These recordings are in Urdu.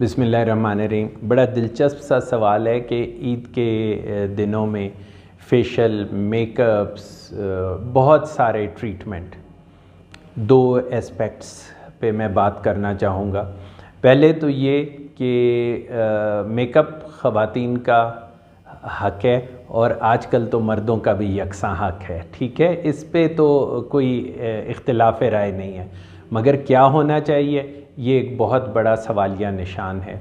بسم اللہ الرحمن الرحیم۔ بڑا دلچسپ سا سوال ہے کہ عید کے دنوں میں فیشل میک اپس بہت سارے ٹریٹمنٹ، دو اسپیکٹس پہ میں بات کرنا چاہوں گا۔ پہلے تو یہ کہ میک اپ خواتین کا حق ہے اور آج کل تو مردوں کا بھی یکساں حق ہے، ٹھیک ہے، اس پہ تو کوئی اختلاف رائے نہیں ہے، مگر کیا ہونا چاہیے یہ ایک بہت بڑا سوالیہ نشان ہے۔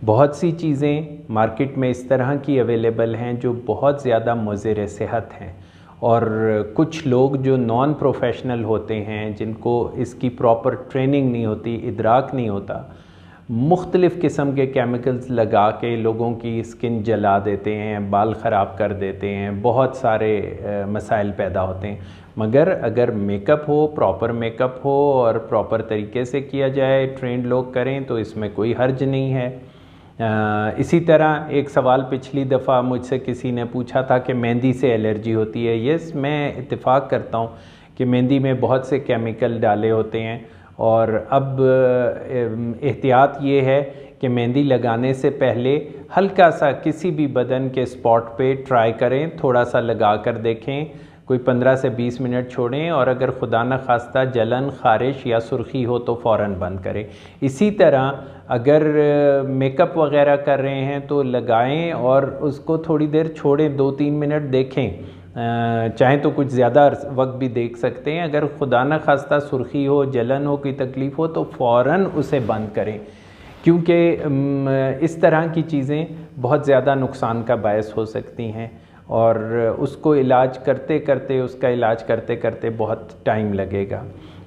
بہت سی چیزیں مارکیٹ میں اس طرح کی اویلیبل ہیں جو بہت زیادہ مضر صحت ہیں، اور کچھ لوگ جو نان پروفیشنل ہوتے ہیں، جن کو اس کی پراپر ٹریننگ نہیں ہوتی، ادراک نہیں ہوتا، مختلف قسم کے کیمیکلز لگا کے لوگوں کی اسکن جلا دیتے ہیں، بال خراب کر دیتے ہیں، بہت سارے مسائل پیدا ہوتے ہیں۔ مگر اگر میک اپ ہو، پراپر میک اپ ہو اور پراپر طریقے سے کیا جائے، ٹرینڈ لوگ کریں تو اس میں کوئی حرج نہیں ہے۔ اسی طرح ایک سوال پچھلی دفعہ مجھ سے کسی نے پوچھا تھا کہ مہندی سے الرجی ہوتی ہے۔ یس، میں اتفاق کرتا ہوں کہ مہندی میں بہت سے کیمیکل ڈالے ہوتے ہیں، اور اب احتیاط یہ ہے کہ مہندی لگانے سے پہلے ہلکا سا کسی بھی بدن کے اسپاٹ پہ ٹرائی کریں، تھوڑا سا لگا کر دیکھیں، کوئی 15 سے 20 منٹ چھوڑیں، اور اگر خدا نخواستہ جلن، خارش یا سرخی ہو تو فوراً بند کریں۔ اسی طرح اگر میک اپ وغیرہ کر رہے ہیں تو لگائیں اور اس کو تھوڑی دیر چھوڑیں، 2-3 منٹ دیکھیں، چاہیں تو کچھ زیادہ وقت بھی دیکھ سکتے ہیں۔ اگر خدا نخواستہ سرخی ہو، جلن ہو، کوئی تکلیف ہو تو فوراً اسے بند کریں، کیونکہ اس طرح کی چیزیں بہت زیادہ نقصان کا باعث ہو سکتی ہیں، اور اس کو علاج کرتے کرتے، اس کا علاج کرتے کرتے بہت ٹائم لگے گا۔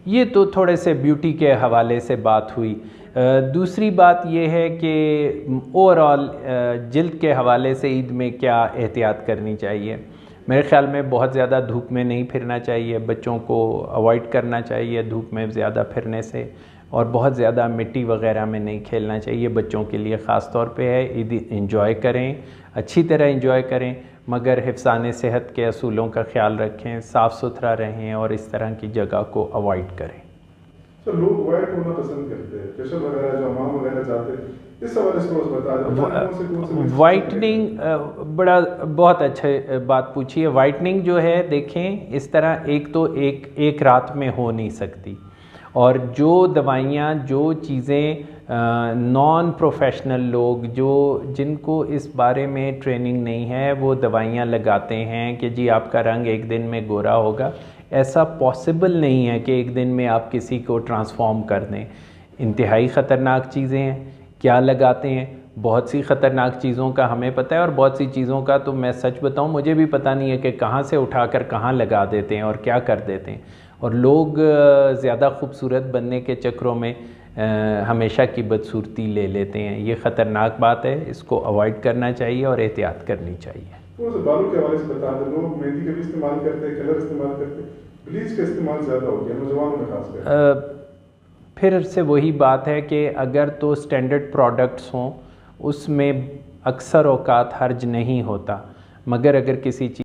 یہ تو تھوڑے سے بیوٹی کے حوالے سے بات ہوئی۔ دوسری بات یہ ہے کہ اوورآل جلد کے حوالے سے عید میں کیا احتیاط کرنی چاہیے۔ میرے خیال میں بہت زیادہ دھوپ میں نہیں پھرنا چاہیے، بچوں کو اوائڈ کرنا چاہیے دھوپ میں زیادہ پھرنے سے، اور بہت زیادہ مٹی وغیرہ میں نہیں کھیلنا چاہیے، بچوں کے لیے خاص طور پہ ہے۔ عید انجوائے کریں، اچھی طرح انجوائے کریں، مگر حفظان صحت کے اصولوں کا خیال رکھیں، صاف ستھرا رہیں اور اس طرح کی جگہ کو اوائڈ کریں۔ سر، لوگ وائٹ ہونا پسند کرتے ہیں، فیشل وغیرہ جو امام وغیرہ چاہتے ہیں، اس حوالے سے بتا دیں۔ وائٹننگ بہت اچھے بات پوچھی ہے۔ وائٹننگ جو ہے، دیکھیں، اس طرح ایک تو ایک رات میں ہو نہیں سکتی، اور جو دوائیاں، جو چیزیں نان پروفیشنل لوگ جن کو اس بارے میں ٹریننگ نہیں ہے، وہ دوائیاں لگاتے ہیں کہ جی آپ کا رنگ ایک دن میں گورا ہوگا۔ ایسا پاسبل نہیں ہے کہ ایک دن میں آپ کسی کو ٹرانسفارم کر دیں۔ انتہائی خطرناک چیزیں ہیں۔ کیا لگاتے ہیں؟ بہت سی خطرناک چیزوں کا ہمیں پتہ ہے، اور بہت سی چیزوں کا تو میں سچ بتاؤں مجھے بھی پتہ نہیں ہے کہ کہاں سے اٹھا کر کہاں لگا دیتے ہیں اور کیا کر دیتے ہیں، اور لوگ زیادہ خوبصورت بننے کے چکروں میں ہمیشہ کی بدصورتی لے لیتے ہیں۔ یہ خطرناک بات ہے، اس کو اوائڈ کرنا چاہیے اور احتیاط کرنی چاہیے۔ بالوں کے حوالے سے بتا دیں، لوگ مہندی کا بھی استعمال کرتے ہیں، کلر استعمال کرتے ہیں، بلیچ کا استعمال زیادہ ہو گیا نوجوانوں میں خاص کر۔ پھر سے وہی بات ہے کہ اگر تو سٹینڈرڈ پروڈکٹس ہوں، اس میں اکثر اوقات حرج نہیں ہوتا، مگر اگر کسی چیز